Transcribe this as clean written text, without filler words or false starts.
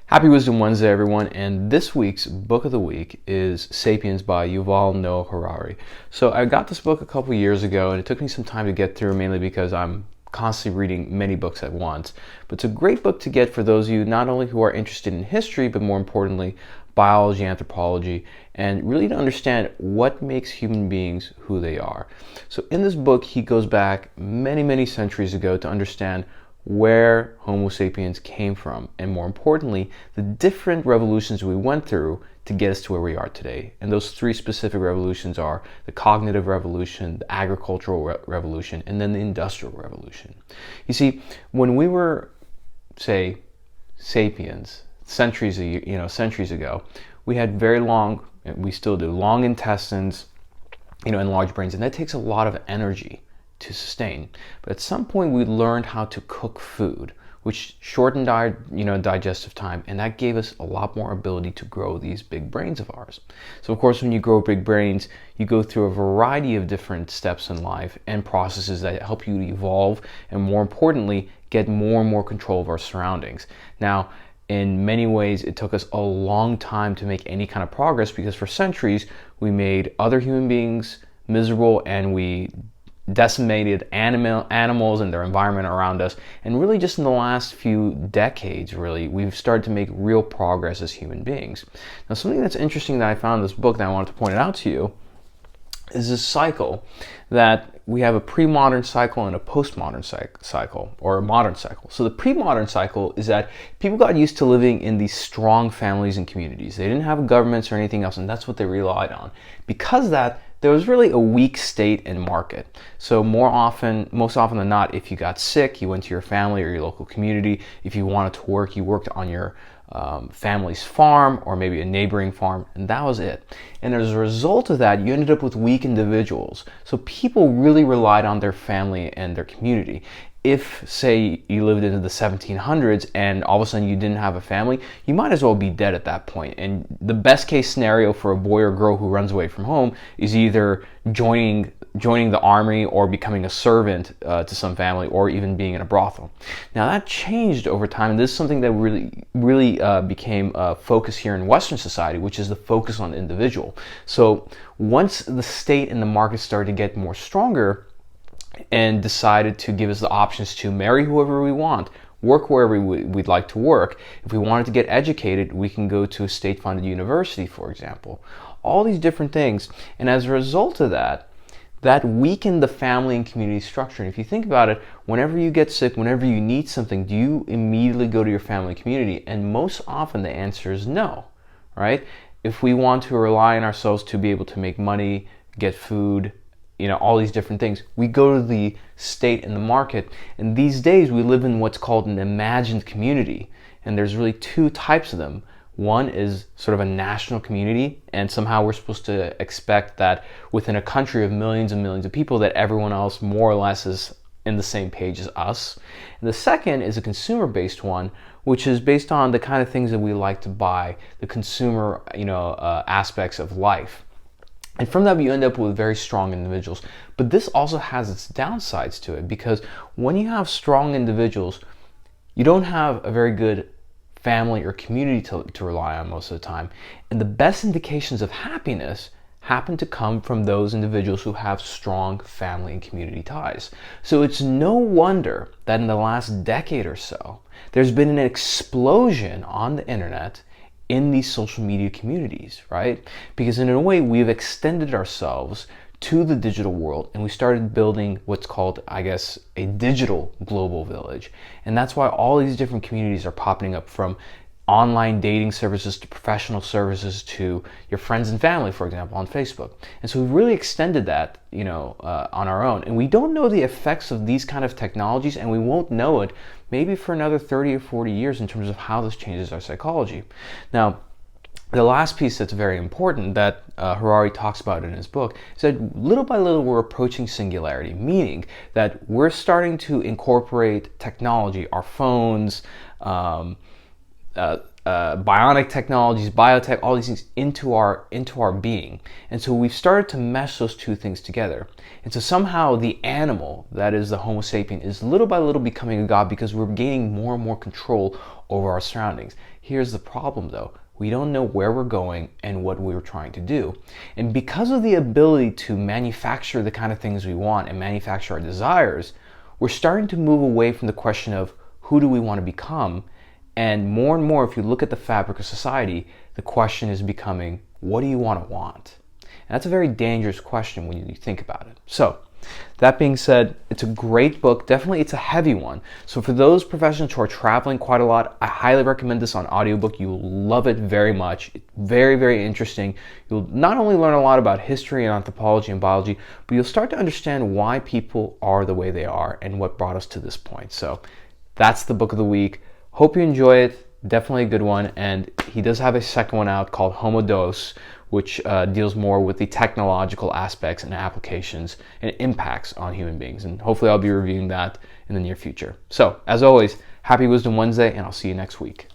Happy Wisdom Wednesday, everyone, and this week's book of the week is Sapiens by Yuval Noah Harari. So I got this book a couple years ago, and it took me some time to get through, mainly because I'm constantly reading many books at once. But it's a great book to get for those of you not only who are interested in history, but more importantly, biology, anthropology, and really to understand what makes human beings who they are. So in this book, he goes back many centuries ago to understand where Homo sapiens came from, and more importantly, the different revolutions we went through to get us to where we are today. And those three specific revolutions are the cognitive revolution, the agricultural revolution, and then the industrial revolution. You see, when we were, say, sapiens, centuries ago, we had very long, we still do, long intestines, and large brains, and that takes a lot of energy to sustain. But at some point we learned how to cook food, which shortened our digestive time, and that gave us a lot more ability to grow these big brains of ours. So of course, when you grow big brains, you go through a variety of different steps in life and processes that help you evolve, and more importantly, get more and more control of our surroundings. Now, in many ways, it took us a long time to make any kind of progress, because for centuries we made other human beings miserable, and we decimated animals and their environment around us. And really just in the last few decades, really, we've started to make real progress as human beings. Now, something that's interesting that I found in this book that I wanted to point it out to you is this cycle that we have: a pre-modern cycle and a post-modern cycle, or a modern cycle. So the pre-modern cycle is that people got used to living in these strong families and communities. They didn't have governments or anything else, and that's what they relied on. Because of that, there was really a weak state and market. So most often than not, if you got sick, you went to your family or your local community. If you wanted to work, you worked on your family's farm or maybe a neighboring farm, and that was it. And as a result of that, you ended up with weak individuals. So people really relied on their family and their community. If, say, you lived into the 1700s and all of a sudden you didn't have a family, you might as well be dead at that point. And the best case scenario for a boy or girl who runs away from home is either joining the army or becoming a servant to some family, or even being in a brothel. Now that changed over time, and this is something that really became a focus here in Western society, which is the focus on the individual. So once the state and the market started to get more stronger and decided to give us the options to marry whoever we want, work wherever we'd like to work. If we wanted to get educated, we can go to a state-funded university, for example. All these different things. And as a result of that weakened the family and community structure. And if you think about it, whenever you get sick, whenever you need something, do you immediately go to your family and community? And most often the answer is no, right? If we want to rely on ourselves to be able to make money, get food, all these different things, we go to the state and the market. And these days we live in what's called an imagined community. And there's really two types of them. One is sort of a national community, and somehow we're supposed to expect that within a country of millions and millions of people that everyone else more or less is in the same page as us. And the second is a consumer-based one, which is based on the kind of things that we like to buy, the consumer aspects of life. And from that, you end up with very strong individuals. But this also has its downsides to it, because when you have strong individuals, you don't have a very good family or community to rely on most of the time. And the best indications of happiness happen to come from those individuals who have strong family and community ties. So it's no wonder that in the last decade or so, there's been an explosion on the internet in these social media communities, right? Because in a way, we've extended ourselves to the digital world, and we started building what's called, I guess, a digital global village. And that's why all these different communities are popping up, from online dating services to professional services to your friends and family, for example, on Facebook. And so we've really extended that, on our own. And we don't know the effects of these kind of technologies, and we won't know it maybe for another 30 or 40 years in terms of how this changes our psychology. Now, the last piece that's very important that Harari talks about in his book is that little by little we're approaching singularity, meaning that we're starting to incorporate technology, our phones, bionic technologies, biotech, all these things into our being. And so we've started to mesh those two things together. And so somehow the animal, that is the Homo sapien, is little by little becoming a god, because we're gaining more and more control over our surroundings. Here's the problem though. We don't know where we're going and what we're trying to do. And because of the ability to manufacture the kind of things we want and manufacture our desires, we're starting to move away from the question of who do we want to become. And more, if you look at the fabric of society, the question is becoming, what do you want to want? And that's a very dangerous question when you think about it. So, that being said, it's a great book. Definitely, it's a heavy one. So for those professionals who are traveling quite a lot, I highly recommend this on audiobook. You'll love it very much. It's very, very interesting. You'll not only learn a lot about history and anthropology and biology, but you'll start to understand why people are the way they are and what brought us to this point. So that's the book of the week. Hope you enjoy it. Definitely a good one. And he does have a second one out called Homo Dos, which deals more with the technological aspects and applications and impacts on human beings. And hopefully I'll be reviewing that in the near future. So, as always, happy Wisdom Wednesday, and I'll see you next week.